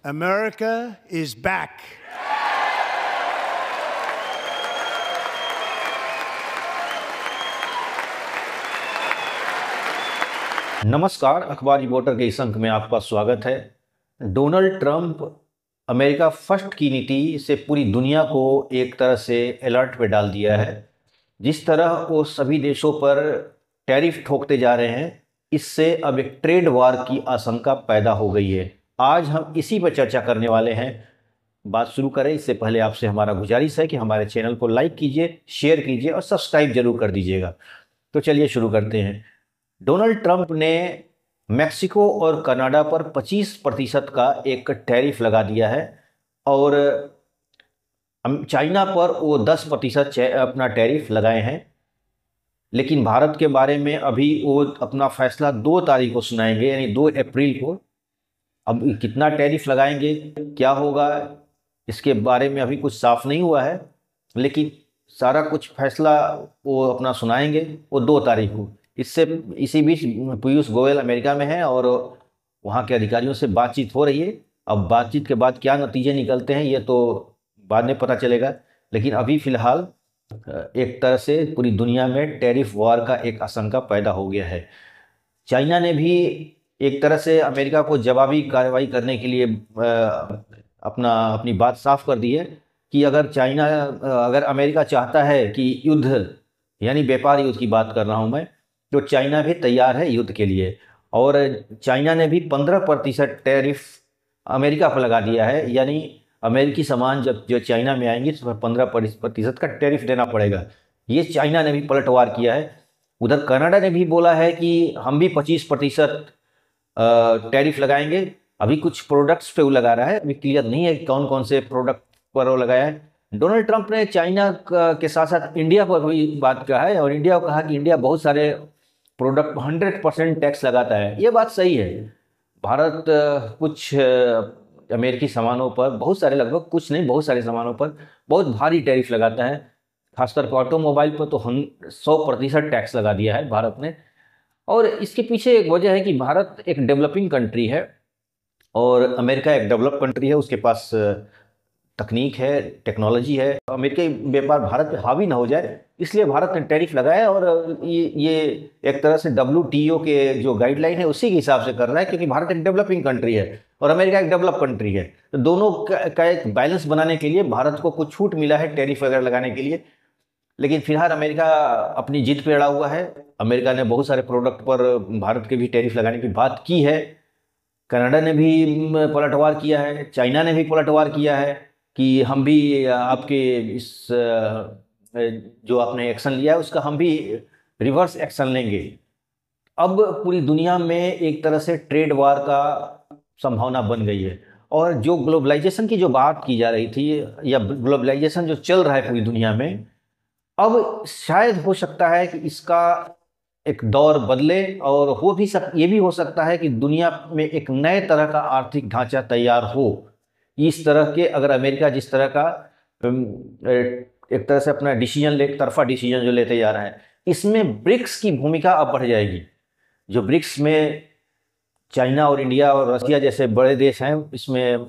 America is back. नमस्कार, अखबार reporter के इस अंक में आपका स्वागत है। डोनाल्ड ट्रंप अमेरिका फर्स्ट की नीति से पूरी दुनिया को एक तरह से अलर्ट पे डाल दिया है। जिस तरह वो सभी देशों पर टैरिफ ठोकते जा रहे हैं, इससे अब एक ट्रेड वार की आशंका पैदा हो गई है। आज हम इसी पर चर्चा करने वाले हैं। बात शुरू करें इससे पहले आपसे हमारा गुजारिश है कि हमारे चैनल को लाइक कीजिए, शेयर कीजिए और सब्सक्राइब जरूर कर दीजिएगा। तो चलिए शुरू करते हैं। डोनाल्ड ट्रंप ने मेक्सिको और कनाडा पर 25% का एक टैरिफ लगा दिया है और चाइना पर वो 10% अपना टैरिफ लगाए हैं। लेकिन भारत के बारे में अभी वो अपना फैसला 2 तारीख को सुनाएंगे, यानी 2 अप्रैल को। अब कितना टैरिफ लगाएंगे, क्या होगा, इसके बारे में अभी कुछ साफ नहीं हुआ है, लेकिन सारा कुछ फैसला वो अपना सुनाएंगे वो 2 तारीख को। इसी बीच पीयूष गोयल अमेरिका में हैं और वहाँ के अधिकारियों से बातचीत हो रही है। अब बातचीत के बाद क्या नतीजे निकलते हैं ये तो बाद में पता चलेगा, लेकिन अभी फिलहाल एक तरह से पूरी दुनिया में टैरिफ वार का एक आशंका पैदा हो गया है। चाइना ने भी एक तरह से अमेरिका को जवाबी कार्रवाई करने के लिए अपनी बात साफ कर दी है कि अगर अमेरिका चाहता है कि युद्ध, यानी व्यापार युद्ध की बात कर रहा हूँ मैं, तो चाइना भी तैयार है युद्ध के लिए। और चाइना ने भी 15% टैरिफ अमेरिका पर लगा दिया है, यानी अमेरिकी सामान जो चाइना में आएंगे तो 15% का टैरिफ देना पड़ेगा। ये चाइना ने भी पलटवार किया है। उधर कनाडा ने भी बोला है कि हम भी 25% टैरिफ लगाएंगे। अभी कुछ प्रोडक्ट्स पे वो लगा रहा है, अभी क्लियर नहीं है कौन कौन से प्रोडक्ट पर वो लगाया है। डोनाल्ड ट्रंप ने चाइना के साथ साथ इंडिया पर भी बात कहा है और इंडिया को कहा कि इंडिया बहुत सारे प्रोडक्ट 100% टैक्स लगाता है। ये बात सही है। भारत कुछ अमेरिकी सामानों पर, बहुत सारे, लगभग कुछ नहीं, बहुत सारे सामानों पर बहुत भारी टैरिफ लगाता है। खासकर ऑटोमोबाइल पर तो 100% टैक्स लगा दिया है भारत ने। और इसके पीछे एक वजह है कि भारत एक डेवलपिंग कंट्री है और अमेरिका एक डेवलप कंट्री है। उसके पास तकनीक है, टेक्नोलॉजी है। अमेरिकी व्यापार भारत पे हावी ना हो जाए, इसलिए भारत ने टैरिफ लगाया। और ये एक तरह से WTO के जो गाइडलाइन है उसी के हिसाब से कर रहा है, क्योंकि भारत एक डेवलपिंग कंट्री है और अमेरिका एक डेवलप कंट्री है। तो दोनों का एक बैलेंस बनाने के लिए भारत को कुछ छूट मिला है टैरिफ वगैरह लगाने के लिए। लेकिन फिलहाल अमेरिका अपनी जिद पे अड़ा हुआ है। अमेरिका ने बहुत सारे प्रोडक्ट पर भारत के भी टैरिफ लगाने की बात की है। कनाडा ने भी पलटवार किया है, चाइना ने भी पलटवार किया है कि हम भी आपके इस जो आपने एक्शन लिया है उसका हम भी रिवर्स एक्शन लेंगे। अब पूरी दुनिया में एक तरह से ट्रेड वार का संभावना बन गई है। और जो ग्लोबलाइजेशन की जो बात की जा रही थी, या ग्लोबलाइजेशन जो चल रहा है पूरी दुनिया में, अब शायद हो सकता है कि इसका एक दौर बदले और ये भी हो सकता है कि दुनिया में एक नए तरह का आर्थिक ढांचा तैयार हो। इस तरह के, अगर अमेरिका जिस तरह का एक तरह से अपना एक तरफा डिसीजन जो लेते जा रहा है, इसमें ब्रिक्स की भूमिका अब बढ़ जाएगी। जो ब्रिक्स में चाइना और इंडिया और रशिया जैसे बड़े देश हैं, इसमें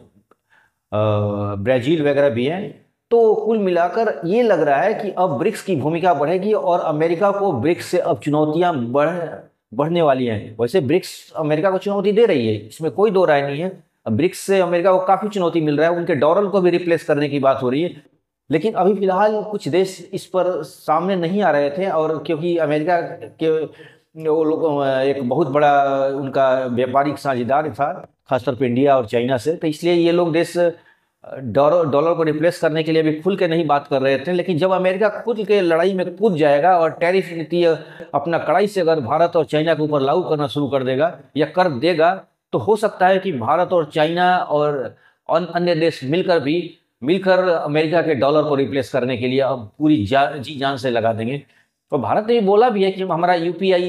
ब्राज़ील वगैरह भी हैं। तो कुल मिलाकर ये लग रहा है कि अब ब्रिक्स की भूमिका बढ़ेगी और अमेरिका को ब्रिक्स से अब चुनौतियां बढ़ने वाली हैं। वैसे ब्रिक्स अमेरिका को चुनौती दे रही है, इसमें कोई दो राय नहीं है। ब्रिक्स से अमेरिका को काफ़ी चुनौती मिल रहा है, उनके डॉलर को भी रिप्लेस करने की बात हो रही है। लेकिन अभी फिलहाल कुछ देश इस पर सामने नहीं आ रहे थे, और क्योंकि अमेरिका के वो लोग एक बहुत बड़ा उनका व्यापारिक साझेदार था, खासतौर पर इंडिया और चाइना से, तो इसलिए ये लोग देश डॉलर को रिप्लेस करने के लिए भी खुल के नहीं बात कर रहे थे। लेकिन जब अमेरिका खुद के लड़ाई में कूद जाएगा और टैरिफ नीति अपना कड़ाई से अगर भारत और चाइना के ऊपर लागू करना शुरू कर देगा या कर देगा, तो हो सकता है कि भारत और चाइना और अन्य देश मिलकर अमेरिका के डॉलर को रिप्लेस करने के लिए अब पूरी जी जान से लगा देंगे। तो भारत ने बोला भी है कि हमारा UPI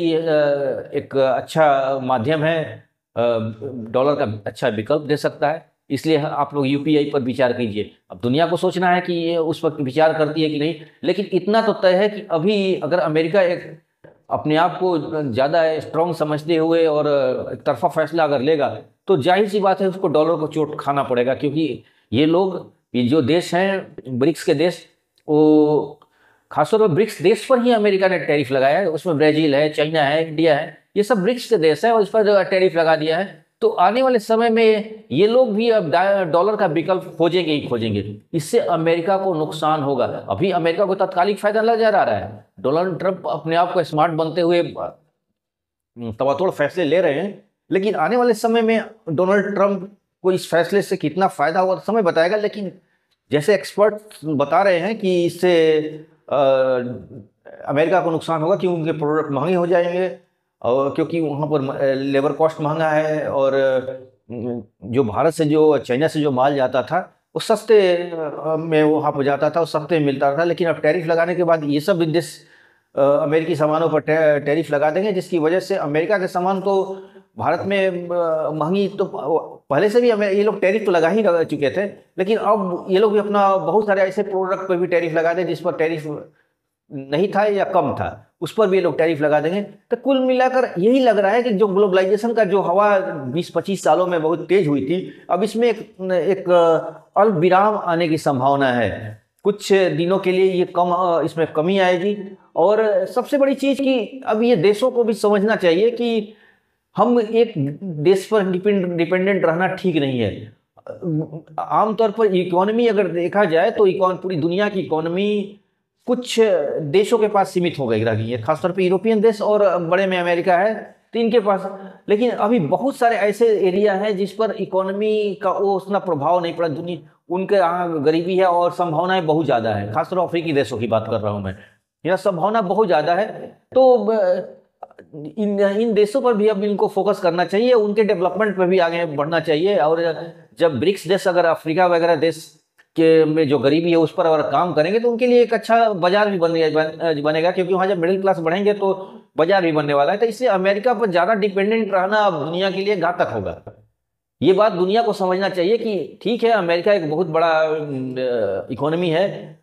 एक अच्छा माध्यम है, डॉलर का अच्छा विकल्प दे सकता है, इसलिए आप लोग UPI पर विचार कीजिए। अब दुनिया को सोचना है कि ये उस वक्त विचार करती है कि नहीं। लेकिन इतना तो तय है कि अभी अगर अमेरिका एक अपने आप को ज़्यादा स्ट्रांग समझते हुए और एक तरफा फैसला अगर लेगा तो जाहिर सी बात है उसको डॉलर को चोट खाना पड़ेगा, क्योंकि ये लोग, ये जो देश हैं ब्रिक्स के देश, वो खासतौर पर ब्रिक्स देश पर ही अमेरिका ने टैरिफ लगाया है। उसमें ब्राज़ील है, चाइना है, इंडिया है, ये सब ब्रिक्स के देश हैं और इस पर टैरिफ लगा दिया है। तो आने वाले समय में ये लोग भी अब डॉलर का विकल्प खोजेंगे ही खोजेंगे। इससे अमेरिका को नुकसान होगा। अभी अमेरिका को तात्कालिक फायदा नजर आ रहा है। डोनाल्ड ट्रंप अपने आप को स्मार्ट बनते हुए तबातोड़ फैसले ले रहे हैं, लेकिन आने वाले समय में डोनाल्ड ट्रंप को इस फैसले से कितना फायदा होगा समय बताएगा। लेकिन जैसे एक्सपर्ट बता रहे हैं कि इससे अमेरिका को नुकसान होगा, क्योंकि उनके प्रोडक्ट महंगे हो जाएंगे और क्योंकि वहाँ पर लेबर कॉस्ट महंगा है और जो भारत से, जो चाइना से जो माल जाता था वो सस्ते में वहाँ पर जाता था, वो सस्ते में मिलता था। लेकिन अब टैरिफ लगाने के बाद ये सब देश अमेरिकी सामानों पर टैरिफ लगा देंगे, जिसकी वजह से अमेरिका के सामान तो भारत में महंगी, तो पहले से भी ये लोग टैरिफ तो लगा ही चुके थे, लेकिन अब ये लोग भी अपना बहुत सारे ऐसे प्रोडक्ट पर भी टैरिफ लगा दें जिस पर टैरिफ नहीं था या कम था, उस पर भी ये लोग टैरिफ लगा देंगे। तो कुल मिलाकर यही लग रहा है कि जो ग्लोबलाइजेशन का जो हवा 20-25 सालों में बहुत तेज हुई थी, अब इसमें एक अल्प विराम आने की संभावना है। कुछ दिनों के लिए ये इसमें कमी आएगी। और सबसे बड़ी चीज़ कि अब ये देशों को भी समझना चाहिए कि हम एक देश पर डिपेंडेंट रहना ठीक नहीं है। आमतौर पर इकोनॉमी अगर देखा जाए तो पूरी दुनिया की इकोनॉमी कुछ देशों के पास सीमित हो रह गई है, खासतौर पे यूरोपियन देश और बड़े में अमेरिका है, तो इनके पास। लेकिन अभी बहुत सारे ऐसे एरिया हैं जिस पर इकोनॉमी का वो उतना प्रभाव नहीं पड़ा। उनके यहाँ गरीबी है और संभावनाएं बहुत ज़्यादा है। खासतौर अफ्रीकी देशों की बात कर रहा हूँ मैं, यहाँ संभावना बहुत ज़्यादा है। तो इन देशों पर भी अब इनको फोकस करना चाहिए, उनके डेवलपमेंट पर भी आगे बढ़ना चाहिए। और जब ब्रिक्स देश अगर अफ्रीका वगैरह देश के में जो गरीबी है उस पर अगर काम करेंगे तो उनके लिए एक अच्छा बाजार भी बनेगा, क्योंकि वहाँ जब मिडिल क्लास बढ़ेंगे तो बाजार भी बनने वाला है। तो इससे अमेरिका पर ज़्यादा डिपेंडेंट रहना अब दुनिया के लिए घातक होगा। ये बात दुनिया को समझना चाहिए कि ठीक है, अमेरिका एक बहुत बड़ा इकोनॉमी है,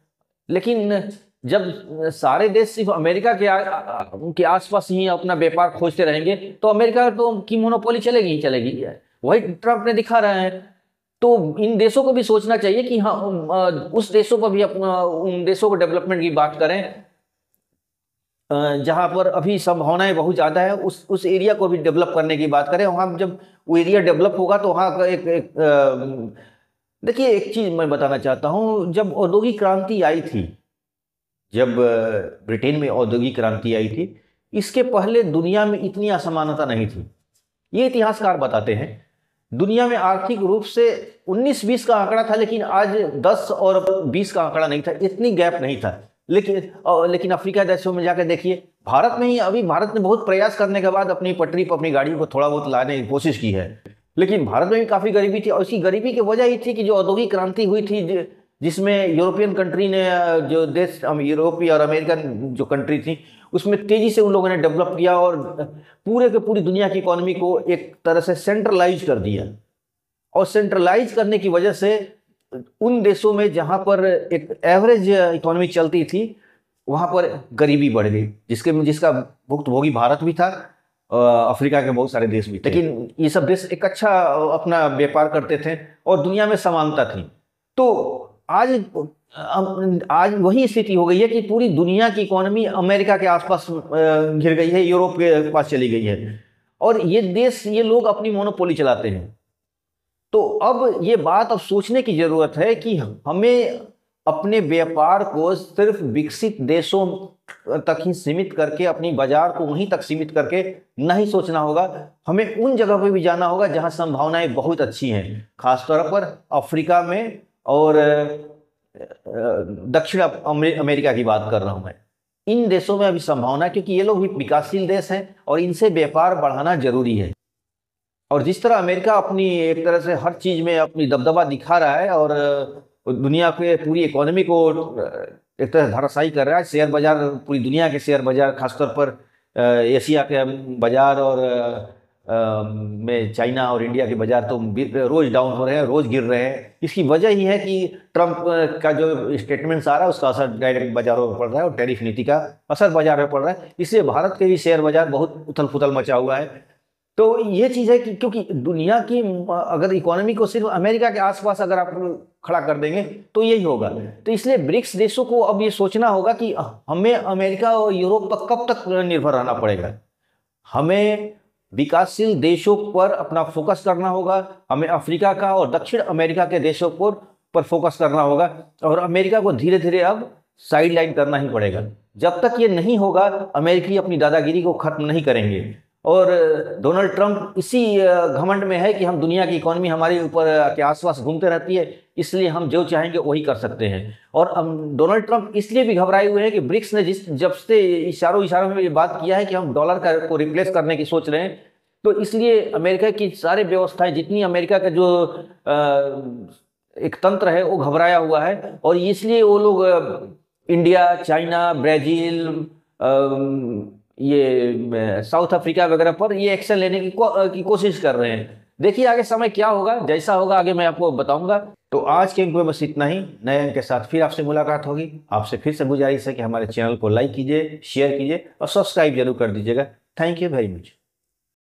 लेकिन जब सारे देश सिर्फ अमेरिका के आसपास ही अपना व्यापार खोजते रहेंगे तो अमेरिका तो की मोनोपोली चलेगी ही चलेगी। वही ट्रंप ने दिखा रहा है। तो इन देशों को भी सोचना चाहिए कि हाँ, उस देशों पर भी उन देशों को डेवलपमेंट की बात करें जहाँ पर अभी संभावनाएं बहुत ज़्यादा है, उस एरिया को भी डेवलप करने की बात करें। वहाँ जब वो एरिया डेवलप होगा तो वहाँ का देखिए, एक चीज़ मैं बताना चाहता हूँ। जब औद्योगिक क्रांति आई थी, जब ब्रिटेन में औद्योगिक क्रांति आई थी, इसके पहले दुनिया में इतनी असमानता नहीं थी। ये इतिहासकार बताते हैं। दुनिया में आर्थिक रूप से 19-20 का आंकड़ा था, लेकिन आज 10 और 20 का आंकड़ा नहीं था, इतनी गैप नहीं था। लेकिन अफ्रीका देशों में जाकर देखिए, भारत में ही अभी भारत ने बहुत प्रयास करने के बाद अपनी पटरी पर अपनी गाड़ियों को थोड़ा बहुत लाने की कोशिश की है, लेकिन भारत में भी काफ़ी गरीबी थी। और इसी गरीबी की वजह ये थी कि जो औद्योगिक क्रांति हुई थी, जिसमें यूरोपियन कंट्री ने, जो देश यूरोपीय और अमेरिकन जो कंट्री थी, उसमें तेज़ी से उन लोगों ने डेवलप किया और पूरे के पूरी दुनिया की इकोनॉमी को एक तरह से सेंट्रलाइज कर दिया। और सेंट्रलाइज करने की वजह से उन देशों में जहाँ पर एक एवरेज इकोनॉमी चलती थी, वहाँ पर गरीबी बढ़ गई, जिसका भुक्तभोगी भारत भी था, अफ्रीका के बहुत सारे देश भी थे। लेकिन ये सब देश एक अच्छा अपना व्यापार करते थे और दुनिया में समानता थी। तो आज वही स्थिति हो गई है कि पूरी दुनिया की इकोनॉमी अमेरिका के आसपास घिर गई है, यूरोप के पास चली गई है, और ये लोग अपनी मोनोपोली चलाते हैं। तो अब ये बात अब सोचने की जरूरत है कि हमें अपने व्यापार को सिर्फ विकसित देशों तक ही सीमित करके, अपनी बाजार को वहीं तक सीमित करके नहीं सोचना होगा। हमें उन जगह पर भी जाना होगा जहां संभावनाएं बहुत अच्छी हैं, खासतौर पर अफ्रीका में और दक्षिण अमेरिका की बात कर रहा हूं मैं। इन देशों में अभी संभावना, क्योंकि ये लोग भी विकासशील देश हैं और इनसे व्यापार बढ़ाना जरूरी है। और जिस तरह अमेरिका अपनी एक तरह से हर चीज़ में अपनी दबदबा दिखा रहा है और दुनिया के पूरी इकोनॉमी को एक तरह धराशायी कर रहा है, शेयर बाजार, पूरी दुनिया के शेयर बाजार, खासतौर पर एशिया के बाजार और में चाइना और इंडिया के बाजार तो रोज डाउन हो रहे हैं, रोज गिर रहे हैं। इसकी वजह ही है कि ट्रंप का जो स्टेटमेंट्स आ रहा है उसका असर डायरेक्ट बाजारों पर पड़ रहा है और टैरिफ नीति का असर बाजार में पड़ रहा है। इसलिए भारत के भी शेयर बाजार बहुत उथल पुथल मचा हुआ है। तो ये चीज़ है कि क्योंकि दुनिया की अगर इकोनॉमी को सिर्फ अमेरिका के आसपास अगर आप खड़ा कर देंगे तो यही होगा। तो इसलिए ब्रिक्स देशों को अब ये सोचना होगा कि हमें अमेरिका और यूरोप पर कब तक निर्भर रहना पड़ेगा। हमें विकासशील देशों पर अपना फोकस करना होगा, हमें अफ्रीका का और दक्षिण अमेरिका के देशों पर फोकस करना होगा, और अमेरिका को धीरे धीरे अब साइड लाइन करना ही पड़ेगा। जब तक ये नहीं होगा अमेरिकी अपनी दादागिरी को खत्म नहीं करेंगे। और डोनाल्ड ट्रंप इसी घमंड में है कि हम दुनिया की इकोनॉमी हमारे ऊपर के आसपास घूमते रहती है, इसलिए हम जो चाहेंगे वही कर सकते हैं। और डोनाल्ड ट्रंप इसलिए भी घबराए हुए हैं कि ब्रिक्स ने जब से इशारों में ये बात किया है कि हम डॉलर को रिप्लेस करने की सोच रहे हैं, तो इसलिए अमेरिका की सारी व्यवस्थाएं, जितनी अमेरिका का जो एक तंत्र है वो घबराया हुआ है। और इसलिए वो लोग इंडिया, चाइना, ब्राज़ील, ये साउथ अफ्रीका वगैरह पर ये एक्शन लेने की कोशिश कर रहे हैं। देखिए आगे समय क्या होगा, जैसा होगा आगे मैं आपको बताऊंगा। तो आज के अंक में बस इतना ही। नए अंक के साथ फिर आपसे मुलाकात होगी। आपसे फिर से गुजारिश है कि हमारे चैनल को लाइक कीजिए, शेयर कीजिए और सब्सक्राइब जरूर कर दीजिएगा। Thank you very much.